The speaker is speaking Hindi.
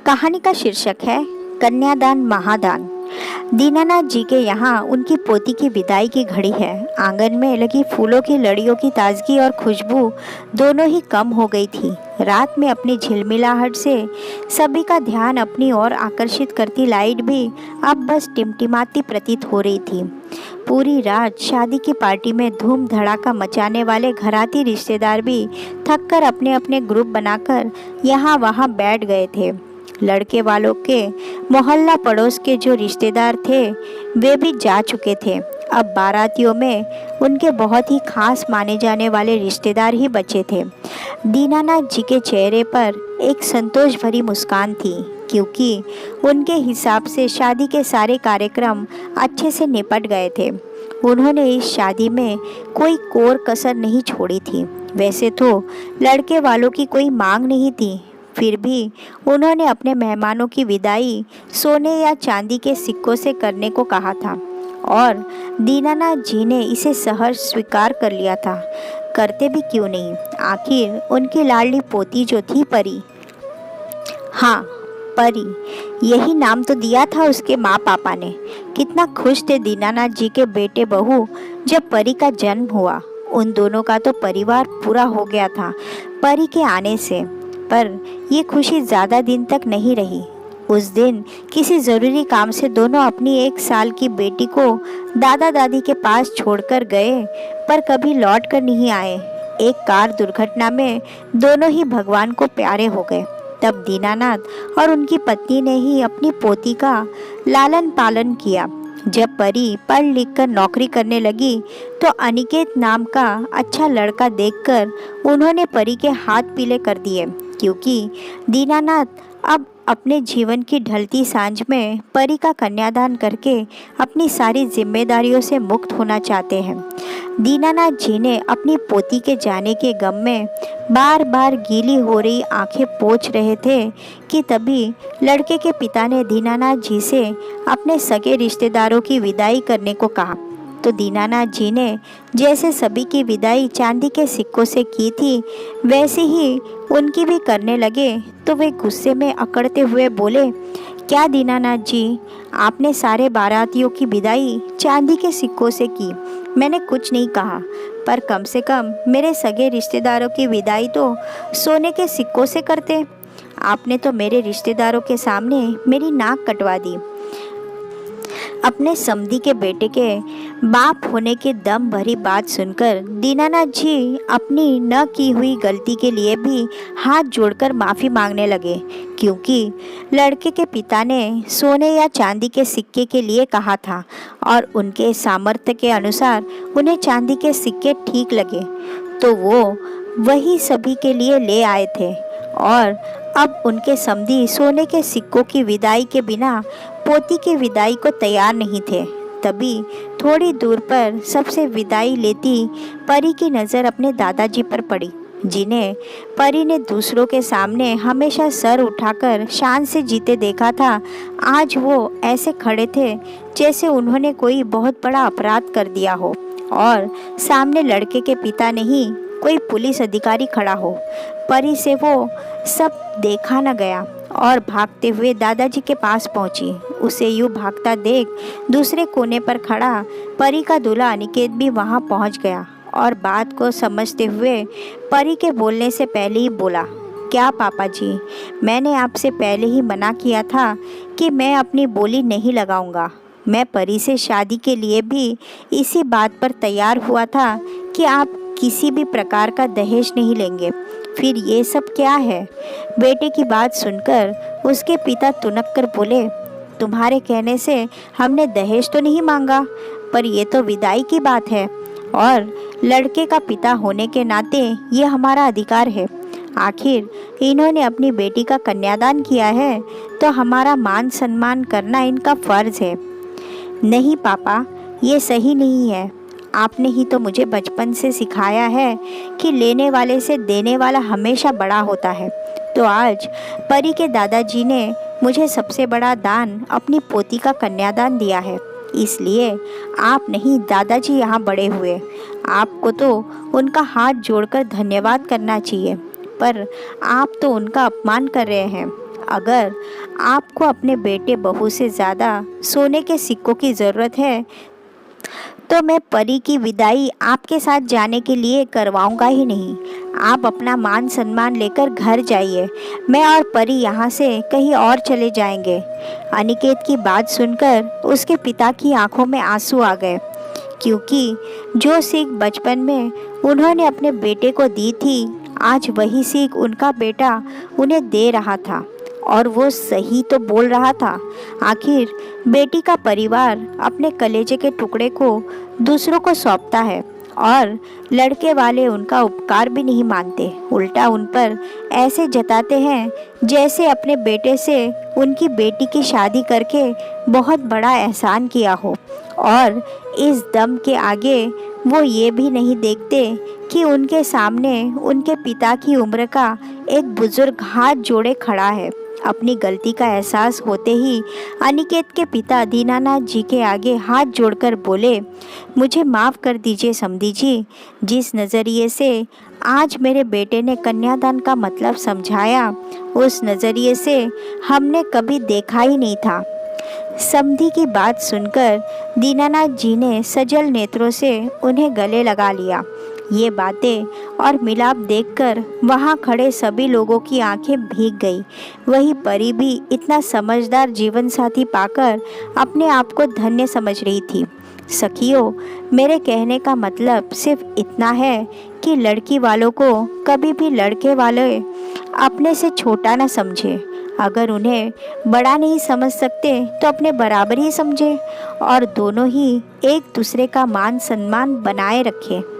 कहानी का शीर्षक है कन्यादान महादान। दीनानाथ जी के यहाँ उनकी पोती की विदाई की घड़ी है। आंगन में लगी फूलों की लड़ियों की ताजगी और खुशबू दोनों ही कम हो गई थी। रात में अपनी झिलमिलाहट से सभी का ध्यान अपनी ओर आकर्षित करती लाइट भी अब बस टिमटिमाती प्रतीत हो रही थी। पूरी रात शादी की पार्टी में धूम धड़ाका मचाने वाले घराती रिश्तेदार भी थक कर अपने अपने ग्रुप बनाकर यहाँ वहाँ बैठ गए थे। लड़के वालों के मोहल्ला पड़ोस के जो रिश्तेदार थे वे भी जा चुके थे। अब बारातियों में उनके बहुत ही खास माने जाने वाले रिश्तेदार ही बचे थे। दीनानाथ जी के चेहरे पर एक संतोष भरी मुस्कान थी, क्योंकि उनके हिसाब से शादी के सारे कार्यक्रम अच्छे से निपट गए थे। उन्होंने इस शादी में कोई कोर कसर नहीं छोड़ी थी। वैसे तो लड़के वालों की कोई मांग नहीं थी, फिर भी उन्होंने अपने मेहमानों की विदाई सोने या चांदी के सिक्कों से करने को कहा था और दीनानाथ जी ने इसे सहर्ष स्वीकार कर लिया था। करते भी क्यों नहीं, आखिर उनकी लाडली पोती जो थी परी, हाँ परी, यही नाम तो दिया था उसके माँ पापा ने। कितना खुश थे दीनानाथ जी के बेटे बहू जब परी का जन्म हुआ। उन दोनों का तो परिवार पूरा हो गया था परी के आने से। पर ये खुशी ज़्यादा दिन तक नहीं रही। उस दिन किसी ज़रूरी काम से दोनों अपनी 1 साल की बेटी को दादा दादी के पास छोड़कर गए, पर कभी लौट कर नहीं आए। एक कार दुर्घटना में दोनों ही भगवान को प्यारे हो गए। तब दीनानाथ और उनकी पत्नी ने ही अपनी पोती का लालन पालन किया। जब परी पढ़ लिख कर नौकरी करने लगी तो अनिकेत नाम का अच्छा लड़का देखकर उन्होंने परी के हाथ पीले कर दिए, क्योंकि दीनानाथ अब अपने जीवन की ढलती सांझ में परी का कन्यादान करके अपनी सारी जिम्मेदारियों से मुक्त होना चाहते हैं। दीनानाथ जी ने अपनी पोती के जाने के गम में बार बार गीली हो रही आंखें पोंछ रहे थे कि तभी लड़के के पिता ने दीनानाथ जी से अपने सगे रिश्तेदारों की विदाई करने को कहा। तो दीनानाथ जी ने जैसे सभी की विदाई चांदी के सिक्कों से की थी, वैसे ही उनकी भी करने लगे। तो वे गुस्से में अकड़ते हुए बोले, क्या दीनानाथ जी, आपने सारे बारातियों की विदाई चांदी के सिक्कों से की। मैंने कुछ नहीं कहा, पर कम से कम मेरे सगे रिश्तेदारों की विदाई तो सोने के सिक्कों से करते। आपने तो मेरे रिश्तेदारों के सामने मेरी नाक कटवा दी। अपने समधी के बेटे के बाप होने के दम भरी बात सुनकर दीनानाथ जी अपनी न की हुई गलती के लिए भी हाथ जोड़कर माफ़ी मांगने लगे, क्योंकि लड़के के पिता ने सोने या चांदी के सिक्के के लिए कहा था और उनके सामर्थ्य के अनुसार उन्हें चांदी के सिक्के ठीक लगे, तो वो वही सभी के लिए ले आए थे। और अब उनके समधी सोने के सिक्कों की विदाई के बिना पोती की विदाई को तैयार नहीं थे। तभी थोड़ी दूर पर सबसे विदाई लेती परी की नज़र अपने दादाजी पर पड़ी, जिन्हें परी ने दूसरों के सामने हमेशा सर उठाकर शान से जीते देखा था। आज वो ऐसे खड़े थे जैसे उन्होंने कोई बहुत बड़ा अपराध कर दिया हो और सामने लड़के के पिता नहीं, कोई पुलिस अधिकारी खड़ा हो। परी से वो सब देखा न गया और भागते हुए दादाजी के पास पहुंची। उसे यूं भागता देख दूसरे कोने पर खड़ा परी का दूल्हा अनिकेत भी वहां पहुंच गया और बात को समझते हुए परी के बोलने से पहले ही बोला, क्या पापा जी, मैंने आपसे पहले ही मना किया था कि मैं अपनी बोली नहीं लगाऊंगा। मैं परी से शादी के लिए भी इसी बात पर तैयार हुआ था कि आप किसी भी प्रकार का दहेज नहीं लेंगे। फिर ये सब क्या है? बेटे की बात सुनकर उसके पिता तुनक कर बोले, तुम्हारे कहने से हमने दहेज तो नहीं मांगा, पर ये तो विदाई की बात है और लड़के का पिता होने के नाते ये हमारा अधिकार है। आखिर इन्होंने अपनी बेटी का कन्यादान किया है तो हमारा मान सम्मान करना इनका फर्ज है। नहीं पापा, ये सही नहीं है। आपने ही तो मुझे बचपन से सिखाया है कि लेने वाले से देने वाला हमेशा बड़ा होता है। तो आज परी के दादाजी ने मुझे सबसे बड़ा दान अपनी पोती का कन्यादान दिया है, इसलिए आप नहीं दादाजी यहाँ बड़े हुए। आपको तो उनका हाथ जोड़कर धन्यवाद करना चाहिए, पर आप तो उनका अपमान कर रहे हैं। अगर आपको अपने बेटे बहू से ज़्यादा सोने के सिक्कों की ज़रूरत है तो मैं परी की विदाई आपके साथ जाने के लिए करवाऊंगा ही नहीं। आप अपना मान सम्मान लेकर घर जाइए। मैं और परी यहाँ से कहीं और चले जाएंगे। अनिकेत की बात सुनकर उसके पिता की आंखों में आंसू आ गए, क्योंकि जो सीख बचपन में उन्होंने अपने बेटे को दी थी, आज वही सीख उनका बेटा उन्हें दे रहा था। और वो सही तो बोल रहा था। आखिर बेटी का परिवार अपने कलेजे के टुकड़े को दूसरों को सौंपता है और लड़के वाले उनका उपकार भी नहीं मानते, उल्टा उन पर ऐसे जताते हैं जैसे अपने बेटे से उनकी बेटी की शादी करके बहुत बड़ा एहसान किया हो। और इस दम के आगे वो ये भी नहीं देखते कि उनके सामने उनके पिता की उम्र का एक बुजुर्ग हाथ जोड़े खड़ा है। अपनी गलती का एहसास होते ही अनिकेत के पिता दीनानाथ जी के आगे हाथ जोड़कर बोले, मुझे माफ़ कर दीजिए समधी जी। जिस नज़रिए से आज मेरे बेटे ने कन्यादान का मतलब समझाया, उस नज़रिए से हमने कभी देखा ही नहीं था। समधी की बात सुनकर दीनानाथ जी ने सजल नेत्रों से उन्हें गले लगा लिया। ये बातें और मिलाप देखकर वहाँ खड़े सभी लोगों की आंखें भीग गई। वही परी भी इतना समझदार जीवन साथी पाकर अपने आप को धन्य समझ रही थी। सखियों, मेरे कहने का मतलब सिर्फ इतना है कि लड़की वालों को कभी भी लड़के वाले अपने से छोटा न समझे। अगर उन्हें बड़ा नहीं समझ सकते तो अपने बराबर ही समझे और दोनों ही एक दूसरे का मान सम्मान बनाए रखें।